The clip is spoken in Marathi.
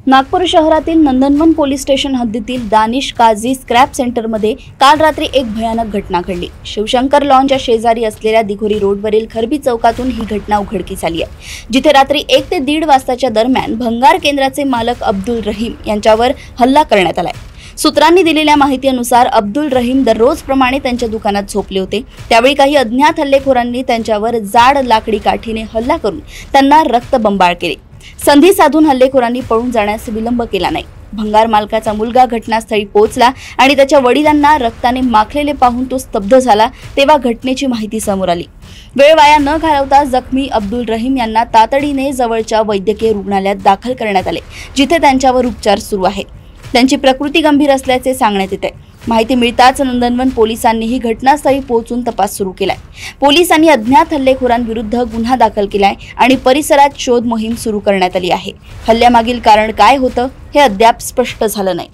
नागपूर शहरातील नंदनवन पोलीस स्टेशन हद्दीतील दानिश काझी स्क्रॅप सेंटरमध्ये काल रात्री एक भयानक घटना घडली। शिवशंकर लॉन्च्या शेजारी असलेल्या दिघोरी रोडवरील खरबी चौकातून ही घटना उघडकीस आली आहे, जिथे रात्री 1 ते 1:30 वाजताच्या दरम्यान भंगार केंद्राचे मालक अब्दुल रहीम यांच्यावर हल्ला करण्यात आलाय। सूत्रांनी दिलेल्या माहितीनुसार अब्दुल रहीम दररोजप्रमाणे त्यांच्या दुकानात झोपले होते। त्यावेळी काही अज्ञात हल्लेखोरांनी त्यांच्यावर जाड लाकडी काठीने हल्ला करून त्यांना रक्तबंबाळ केले। संधी साधून हल्लेखोरांनी पळून जाण्यास विलंब केला नाही। भंगार मालकाचा मुलगा घटनास्थळी पोहोचला आणि त्याच्या वडिलांना रक्ताने माखलेले पाहून तो स्तब्ध झाला। तेव्हा घटनेची माहिती समोर आली। वेळ वाया न घालवता जखमी अब्दुल रहीम यांना तातडीने जवळच्या वैद्यकीय रुग्णालयात दाखल करण्यात आले, जिथे त्यांच्यावर उपचार सुरू आहेत। त्यांची प्रकृती गंभीर असल्याचे सांगण्यात येते। माहिती मिळताच नंदनवन पोलिसांनीही घटनास्थळी पोहोचून तपास सुरू केलाय। पोलिसांनी अज्ञात हल्लेखोरांविरुद्ध गुन्हा दाखल केलाय आणि परिसरात शोध मोहीम सुरू करण्यात आली आहे। हल्ल्यामागील कारण काय होतं हे अद्याप स्पष्ट झालं नाही।